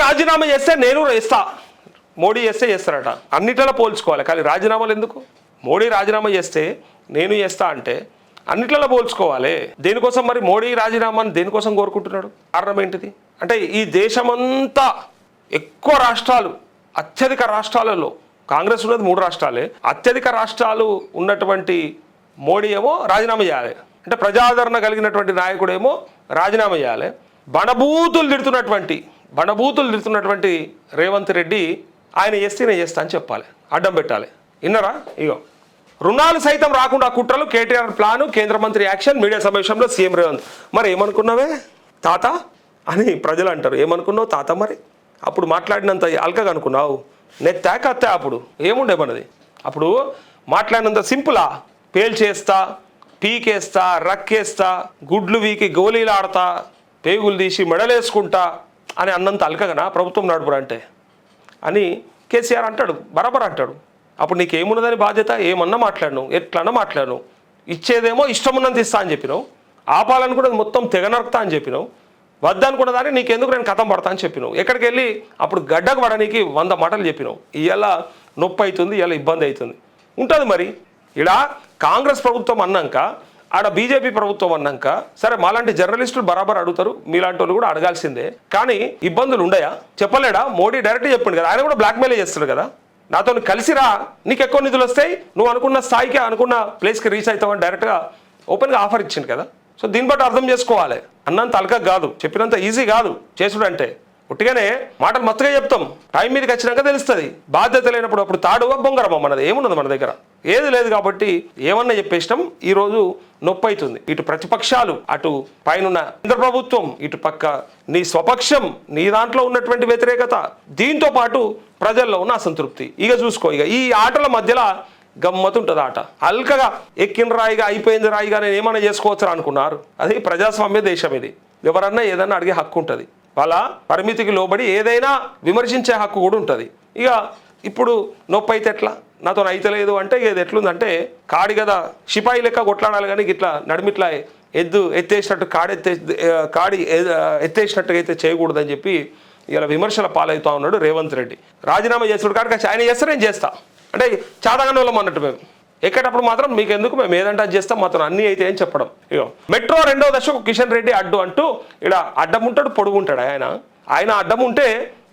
రాజీనామా చేస్తే నేను చేస్తా, మోడీ చేస్తే చేస్తారట. అన్నిట్లలో పోల్చుకోవాలి, కానీ రాజీనామాలు ఎందుకు? మోడీ రాజీనామా చేస్తే నేను చేస్తా అంటే అన్నిట్లలో పోల్చుకోవాలి. దేనికోసం మరి మోడీ రాజీనామాని దేనికోసం కోరుకుంటున్నాడు? కారణం ఏంటిది అంటే ఈ దేశమంతా ఎక్కువ రాష్ట్రాలు, అత్యధిక రాష్ట్రాలలో కాంగ్రెస్ ఉన్నది 3 రాష్ట్రాలే, అత్యధిక రాష్ట్రాలు ఉన్నటువంటి మోడీ ఏమో రాజీనామా చేయాలి అంటే ప్రజాదరణ కలిగినటువంటి నాయకుడేమో రాజీనామా చేయాలి. బణబూతులు తిడుతున్నటువంటి రేవంత్ రెడ్డి ఆయన చేస్తే నేను చేస్తా అని చెప్పాలి, అడ్డం పెట్టాలి. విన్నారా? ఇగో రుణాలు సైతం రాకుండా కుట్రలు, కేటీఆర్ ప్లాను, కేంద్ర మంత్రి యాక్షన్, మీడియా సమావేశంలో సీఎం రేవంత్. మరి ఏమనుకున్నావే తాత అని ప్రజలు అంటారు. ఏమనుకున్నావు తాత? మరి అప్పుడు మాట్లాడినంత అల్కగా అనుకున్నావు? నెత్తా కత్తా అప్పుడు ఏముండే మనది? అప్పుడు మాట్లాడినంత సింపులా? పేల్చేస్తా, పీకేస్తా, రక్కేస్తా, గుడ్లు వీకి గోళీలు ఆడతా, పేగులు తీసి మెడలేసుకుంటా అని అన్నంత అల్కగనా ప్రభుత్వం నడుపురా అంటే అని కేసీఆర్ అంటాడు, బరాబర్ అంటాడు. అప్పుడు నీకేమున్నదని బాధ్యత? ఏమన్నా మాట్లాడను, ఎట్లన్నా మాట్లాడను, ఇచ్చేదేమో ఇష్టం ఉన్నంత ఇస్తా అని చెప్పినావు, ఆపాలనుకున్నది మొత్తం తెగ నరుకుతా అని చెప్పినావు, వద్దనుకున్న దాన్ని నీకెందుకు నేను కథం పడతా అని చెప్పినావు. ఎక్కడికి వెళ్ళి అప్పుడు గడ్డకు పడనీకి 100 మాటలు చెప్పినావు. ఇవాళ నొప్పి అవుతుంది, ఇవాళ ఇబ్బంది అవుతుంది ఉంటుంది. మరి ఇలా కాంగ్రెస్ ప్రభుత్వం అన్నాక, ఆడ బీజేపీ ప్రభుత్వం అన్నాక, సరే మాలాంటి జర్నలిస్టులు బరాబర్ అడుగుతారు, మీలాంటి వాళ్ళు కూడా అడగాల్సిందే. కానీ ఇబ్బందులు ఉండయా? చెప్పలేడా? మోడీ డైరెక్ట్ చెప్పిండు కదా, ఆయన కూడా బ్లాక్మెయిల్ చేస్తాడు కదా, నాతో కలిసిరా, నీకు ఎక్కువ నిధులు వస్తాయి, నువ్వు అనుకున్న స్థాయికి అనుకున్న ప్లేస్కి రీచ్ అవుతావని డైరెక్ట్గా ఓపెన్గా ఆఫర్ ఇచ్చిండు కదా. సో దీన్ని బట్టి అర్థం చేసుకోవాలి. అన్నంత అలక కాదు, చెప్పినంత ఈజీ కాదు చేసుడు అంటే. ఉట్టిగానే మాటలు మస్తుగా చెప్తాం, టైం మీదకి వచ్చినాక తెలుస్తుంది. బాధ్యత లేనప్పుడు అప్పుడు తాడువా బొంగరమా మనది ఏమున్నది? మన దగ్గర ఏది లేదు. కాబట్టి ఏమన్నా చెప్పేసినాం, ఈరోజు నొప్పి అవుతుంది. ఇటు ప్రతిపక్షాలు, అటు పైన కేంద్ర ప్రభుత్వం, ఇటు పక్క నీ స్వపక్షం, నీ దాంట్లో ఉన్నటువంటి వ్యతిరేకత, దీంతో పాటు ప్రజల్లో ఉన్న అసంతృప్తి. ఇక చూసుకో, ఇక ఈ ఆటల మధ్యలో గమ్మతుంటుంది ఆట. అల్కగా ఎక్కిన రాయిగా అయిపోయింది రాయిగా నేను ఏమైనా చేసుకోవచ్చు అనుకున్నారు. అది ప్రజాస్వామ్య దేశం ఇది. ఎవరన్నా ఏదన్నా అడిగే హక్కు ఉంటుంది, వాళ్ళ పరిమితికి లోబడి ఏదైనా విమర్శించే హక్కు కూడా ఉంటుంది. ఇక ఇప్పుడు నొప్పి అయితే ఎట్లా, నాతో అయితలేదు అంటే ఇది ఎట్లుందంటే కాడి కదా, సిపాయి లెక్క కొట్లాడాలి, కానీ ఇట్లా నడిమిట్లా ఎత్తేసినట్టు కాడి ఎత్తేసినట్టుగా అయితే చేయకూడదని చెప్పి ఇలా విమర్శల పాలవుతా ఉన్నాడు రేవంత్ రెడ్డి. రాజీనామా చేస్తాడు కాడికి ఆయన చేస్తే నేను చేస్తా అంటే చాతగానే వాళ్ళం అన్నట్టు. మేము ఎక్కేటప్పుడు మాత్రం మీకు ఎందుకు, మేము ఏదంటే అది చేస్తాం, మాత్రం అన్నీ అయితే అని చెప్పడం. ఇక మెట్రో 2వ దశకు కిషన్ రెడ్డి అడ్డు అంటూ ఇక్కడ అడ్డం ఉంటాడు, పొడుగుంటాడు ఆయన అడ్డం ఉంటే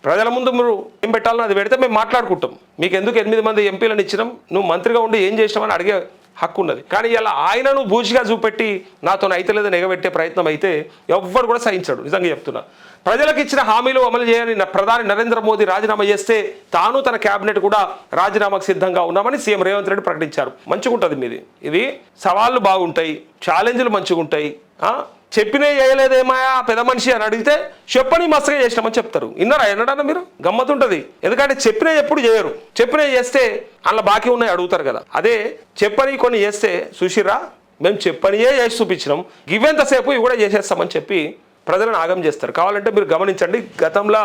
ప్రజల ముందు మీరు ఏం పెట్టాలని అది పెడితే మేము మాట్లాడుకుంటాం. మీకు ఎందుకు 8 మంది ఎంపీలను ఇచ్చినాం, నువ్వు మంత్రిగా ఉండి ఏం చేసినామని అడిగే హక్కు ఉన్నది. కానీ ఇలా ఆయనను బూచిగా చూపెట్టి నాతో అయితే లేదని ఎగబెట్టే ప్రయత్నం అయితే ఎవ్వరు కూడా సహించాడు. నిజంగా చెప్తున్నా. ప్రజలకు ఇచ్చిన హామీలు అమలు చేయని ప్రధాని నరేంద్ర మోదీ రాజీనామా చేస్తే తాను తన కేబినెట్ కూడా రాజీనామాకు సిద్ధంగా ఉన్నామని సీఎం రేవంత్ రెడ్డి ప్రకటించారు. మంచిగా ఉంటుంది మీది, ఇది సవాళ్ళు బాగుంటాయి, ఛాలెంజ్లు మంచిగా ఉంటాయి. చెప్పినే చేయలేదేమాయా పెద్ద మనిషి అని అడిగితే చెప్పని మస్తుగా చేసినామని చెప్తారు. విన్నారా ఎన్నడన్నా మీరు? గమ్మతుంటుంది. ఎందుకంటే చెప్పినే ఎప్పుడు చేయరు, చెప్పినే చేస్తే అందులో బాకీ ఉన్నాయి అడుగుతారు కదా. అదే చెప్పని కొన్ని చేస్తే చూసిరా మేము చెప్పనియే చేసి చూపించినాం, ఇవెంతసేపు ఇవి కూడా చేసేస్తామని చెప్పి ప్రజలను ఆగం చేస్తారు. కావాలంటే మీరు గమనించండి, గతంలో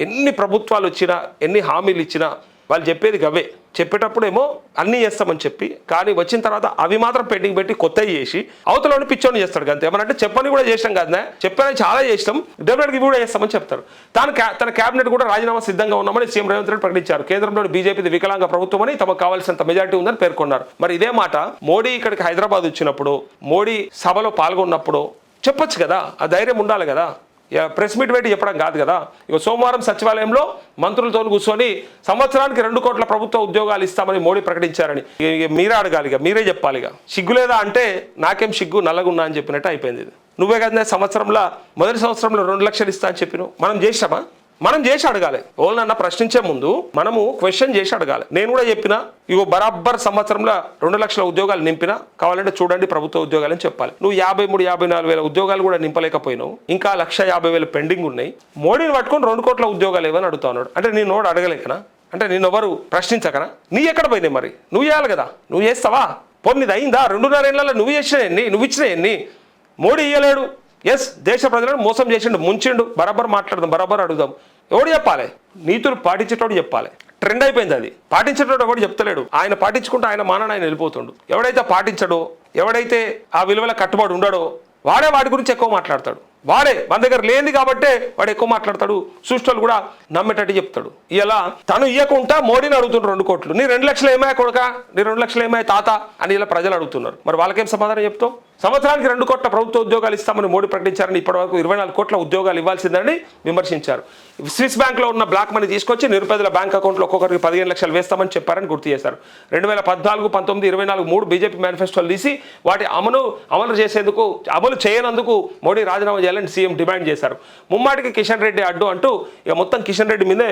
ఎన్ని ప్రభుత్వాలు వచ్చినా, ఎన్ని హామీలు ఇచ్చినా వాళ్ళు చెప్పేది గవే. చెప్పేటప్పుడు ఏమో అన్నీ చేస్తామని చెప్పి, కానీ వచ్చిన తర్వాత అవి మాత్రం పెండింగ్ పెట్టి కొత్తవి చేసి అవతలని పిచ్చోని చేస్తాడు. అంతే. ఏమనంటే చెప్పని కూడా చేసినాం కదా, చెప్పని చాలా చేసినాం, డెఫినెట్గా ఇవి కూడా చేస్తామని చెప్తారు. తన కేబినెట్ కూడా రాజీనామా సిద్ధంగా ఉన్నామని సీఎం రేవంత్ రెడ్డి ప్రకటించారు. కేంద్రంలోని బీజేపీది వికలాంగ ప్రభుత్వం అని తమకు కావాల్సినంత మెజారిటీ ఉందని పేర్కొన్నారు. మరి ఇదే మాట మోడీ ఇక్కడికి హైదరాబాద్ వచ్చినప్పుడు, మోడీ సభలో పాల్గొన్నప్పుడు చెప్పొచ్చు కదా, ఆ ధైర్యం ఉండాలి కదా. ప్రెస్ మీట్ పెట్టి చెప్పడం కాదు కదా. ఇక సోమవారం సచివాలయంలో మంత్రులతో కూర్చొని సంవత్సరానికి 2 కోట్ల ప్రభుత్వ ఉద్యోగాలు ఇస్తామని మోడీ ప్రకటించారని మీరే అడగాలి, ఇక మీరే చెప్పాలి. ఇక సిగ్గులేదా అంటే నాకేం సిగ్గు, నల్లగున్నా అని చెప్పినట్టు అయిపోయింది. ఇది నువ్వే కదా సంవత్సరంలో మొదటి సంవత్సరంలో 2 లక్షలు ఇస్తా అని చెప్పినావు. మనం చేసామా? మనం చేసి అడగాలి. ఓళ్ళన్నా ప్రశ్నించే ముందు మనము క్వశ్చన్ చేసి అడగాలి. నేను కూడా చెప్పిన, ఇగో బరాబర్ సంవత్సరంలో 2 లక్షల ఉద్యోగాలు నింపినా, కావాలంటే చూడండి ప్రభుత్వ ఉద్యోగాలు అని చెప్పాలి. నువ్వు 53-54 వేల ఉద్యోగాలు కూడా నింపలేకపోయినావు, ఇంకా 1,50,000 పెండింగ్ ఉన్నాయి. మోడీని పట్టుకొని 2 కోట్ల ఉద్యోగాలు ఏమని అడుగుతా ఉన్నాడు అంటే నేను నోడు అడగలేకనా? అంటే నిన్నెవరు ప్రశ్నించకనా? నీ ఎక్కడ పోయినాయి మరి? నువ్వు చేయాలి కదా, నువ్వు చేస్తావా? పోనీ అయిందా? 2.5 ఏళ్లలో నువ్వు చేసిన ఎన్ని, నువ్వు ఇచ్చిన ఎన్ని? మోడీ ఇయ్యలేడు. ఎస్, దేశ ప్రజలను మోసం చేసిండు, ముంచిండు. బరాబర్ మాట్లాడదాం, బరాబర్ అడుగుదాం. ఎవడు చెప్పాలి? నీతులు పాటించేటోడు చెప్పాలి. ట్రెండ్ అయిపోయింది అది. పాటించేటోడు ఎవడు చెప్తలేడు. ఆయన పాటించుకుంటూ ఆయన మానాన్ని ఆయన వెళ్ళిపోతుండు. ఎవడైతే పాటించడో, ఎవడైతే ఆ విలువల కట్టుబడి ఉండడో వాడే వాటి గురించి ఎక్కువ మాట్లాడతాడు. వాడే మన దగ్గర లేనిది కాబట్టే వాడు ఎక్కువ మాట్లాడతాడు, సృష్టిలు కూడా నమ్మేటట్టు చెప్తాడు. ఇలా తను ఇయ్యకుండా మోడీని అడుగుతున్నారు 2 కోట్లు. నీ 2 లక్షలు ఏమాయ కొడుక, నీ 2 లక్షలు ఏమాయ తాత అని ఇలా ప్రజలు అడుగుతున్నారు. మరి వాళ్ళకేం సమాధానం చెప్తావు? సంవత్సరానికి 2 కోట్ల ప్రభుత్వ ఉద్యోగాలు ఇస్తామని మోడీ ప్రకటించారని ఇప్పటివరకు 24 కోట్ల ఉద్యోగాలు ఇవ్వాల్సిందని విమర్శించారు. స్విస్ బ్యాంక్లో ఉన్న బ్లాక్ మనీ తీసుకొచ్చి నిరుపేదల బ్యాంక్ అకౌంట్లో ఒక్కొక్కరికి 15 లక్షలు వేస్తామని చెప్పారని గుర్తు చేశారు. 2014, 19, 24, 3 బీజేపీ మేనిఫెస్టోలు తీసి వాటి అమలు చేసేందుకు అమలు చేయనందుకు మోడీ రాజీనామా చేయాలని సీఎం డిమాండ్ చేశారు. ముమ్మాటికి కిషన్ రెడ్డి అడ్డు అంటూ ఇక మొత్తం కిషన్ రెడ్డి మీదే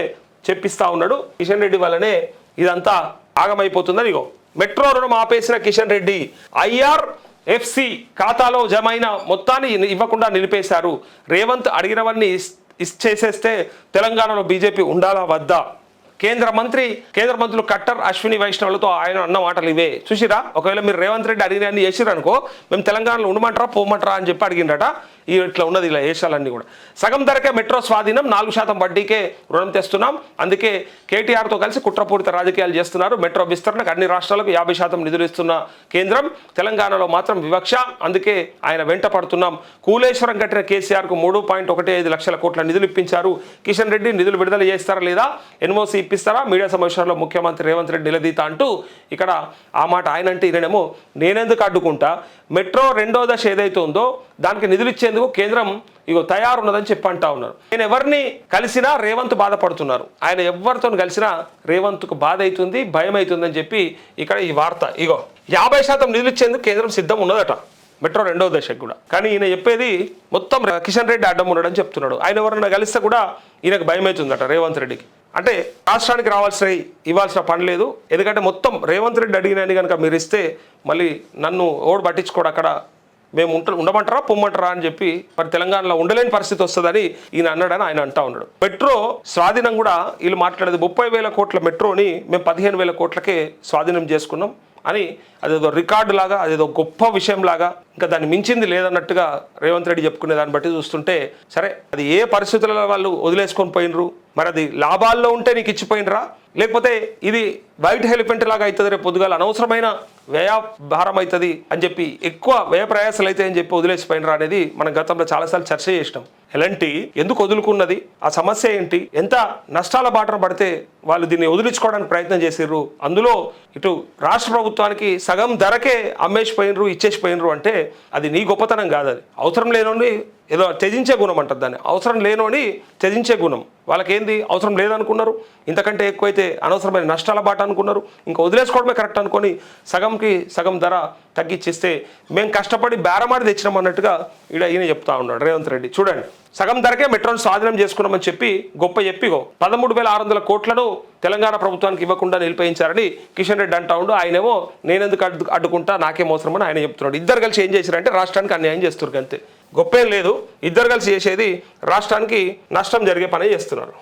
చెప్పిస్తా ఉన్నాడు. కిషన్ రెడ్డి వల్లనే ఇదంతా ఆగమైపోతుందని. ఇగో మెట్రో రుణం ఆపేసిన కిషన్ రెడ్డి IRFC ఖాతాలో జమైన మొత్తాన్ని ఇవ్వకుండా నిలిపేశారు. రేవంత్ అడిగినవన్నీ చేసేస్తే తెలంగాణలో బీజేపీ ఉండాలా వద్దా? కేంద్ర మంత్రులు కట్టర్, అశ్విని వైష్ణవులతో ఆయన అన్న మాటలు ఇవే. చూసిరా, ఒకవేళ మీరు రేవంత్ రెడ్డి అడిగిన చేసిరనుకో మేము తెలంగాణలో ఉండమంటారా పోమంటారా అని చెప్పి అడిగిండట. ఇట్లా ఉన్నది ఇలా ఏషాలన్నీ కూడా. సగం ధరకే మెట్రో స్వాధీనం, 4% వడ్డీకే రుణం తెస్తున్నాం, అందుకే కేటీఆర్తో కలిసి కుట్రపూరిత రాజకీయాలు చేస్తున్నారు. మెట్రో విస్తరణకు అన్ని రాష్ట్రాలకు 50% నిధులు ఇస్తున్న కేంద్రం, తెలంగాణలో మాత్రం వివక్ష, అందుకే ఆయన వెంట పడుతున్నాం. కూలేశ్వరం కట్టిన కేసీఆర్కు 3.15 లక్షల కోట్ల నిధులు ఇప్పించారు. కిషన్ రెడ్డి నిధులు విడుదల చేస్తారా లేదా, ఎన్ఓసి ఇప్పిస్తారా? మీడియా సమావేశంలో ముఖ్యమంత్రి రేవంత్ రెడ్డి నిలదీత అంటూ ఇక్కడ ఆ మాట ఆయన అంటే ఈయనేమో నేనెందుకు అడ్డుకుంటా, మెట్రో 2వ దశ ఏదైతే ఉందో దానికి నిధులు ఇచ్చేందుకు కేంద్రం ఇగో తయారున్నదని చెప్పి అంటా ఉన్నారు. ఆయన ఎవరిని కలిసినా రేవంత్ బాధపడుతున్నారు. ఆయన ఎవరితో కలిసినా రేవంత్కు బాధ అవుతుంది, భయం అవుతుందని చెప్పి ఇక్కడ ఈ వార్త. ఇగో 50% నిధులు ఇచ్చేందుకు కేంద్రం సిద్ధం ఉన్నదట మెట్రో 2వ దశకు కూడా. కానీ ఈయన చెప్పేది మొత్తం కిషన్ రెడ్డి అడ్డం ఉన్నాడని చెప్తున్నాడు. ఆయన ఎవరైనా కలిస్తే కూడా ఈయనకు భయం అవుతుందట రేవంత్ రెడ్డికి. అంటే రాష్ట్రానికి ఇవ్వాల్సిన పని లేదు, ఎందుకంటే మొత్తం రేవంత్ రెడ్డి అడిగినని కనుక మీరు ఇస్తే మళ్ళీ నన్ను ఓడు పట్టించుకోడు, అక్కడ మేము ఉండమంటారా పొమ్మంటారా అని చెప్పి మరి తెలంగాణలో ఉండలేని పరిస్థితి వస్తుందని ఈయన అన్నాడని ఆయన అంటా ఉన్నాడు. మెట్రో స్వాధీనం కూడా వీళ్ళు మాట్లాడేది 30,000 కోట్ల మెట్రోని మేము 15,000 కోట్లకే స్వాధీనం చేసుకున్నాం అని అదేదో రికార్డు లాగా, అదేదో గొప్ప విషయం లాగా, ఇంకా దాన్ని మించింది లేదన్నట్టుగా రేవంత్ రెడ్డి చెప్పుకునే దాన్ని బట్టి చూస్తుంటే సరే అది ఏ పరిస్థితులలో వాళ్ళు వదిలేసుకొని పోయినరు, మరి అది లాభాల్లో ఉంటే నీకు ఇచ్చిపోయినరా, లేకపోతే ఇది వైట్ ఎలిఫెంట్ లాగా అవుతుంది రేపు పొద్దుగాల అనవసరమైన వ్యయభారం అవుతుంది అని చెప్పి ఎక్కువ వ్యయ ప్రయాసాలు అయితే అని చెప్పి వదిలేసిపోయినరా అనేది మనం గతంలో చాలాసార్లు చర్చ చేసినాం. ఎలాంటి ఎందుకు వదులుకున్నది, ఆ సమస్య ఏంటి, ఎంత నష్టాల బాటన పడితే వాళ్ళు దీన్ని వదిలించుకోవడానికి ప్రయత్నం చేసిర్రు, అందులో ఇటు రాష్ట్ర ప్రభుత్వానికి సగం ధరకే అమ్మేసిపోయినరు ఇచ్చేసిపోయినరు అంటే అది నీ గొప్పతనం కాదు, అది అవసరం లేనోని ఏదో త్యజించే గుణం అంటారు దాన్ని, అవసరం లేనోని త్యజించే గుణం. వాళ్ళకేంది అవసరం లేదనుకున్నారు, ఇంతకంటే ఎక్కువైతే అనవసరమైన నష్టాల బాట అనుకున్నారు, ఇంకా వదిలేసుకోవడమే కరెక్ట్ అనుకొని సగంకి సగం ధర తగ్గించిస్తే మేము కష్టపడి బేరమాడి తెచ్చినాం అన్నట్టుగా ఈయన చెప్తా ఉన్నాడు రేవంత్ రెడ్డి. చూడండి, సగం ధరకే మెట్రోను స్వాధీనం చేసుకున్నామని చెప్పి గొప్ప చెప్పిగో 13,600 కోట్లను తెలంగాణ ప్రభుత్వానికి ఇవ్వకుండా నిలిపేయించారని కిషన్ రెడ్డి అంటా ఉండు. ఆయనేమో నేనెందుకు అడ్డుకుంటా, నాకేం అవసరమని ఆయన చెప్తున్నాడు. ఇద్దరు కలిసి ఏం చేశారంటే రాష్ట్రానికి అన్యాయం చేస్తున్నారు అంతే, గొప్పేం లేదు. ఇద్దరు కలిసి చేసేది రాష్ట్రానికి నష్టం జరిగే పనే చేస్తున్నారు.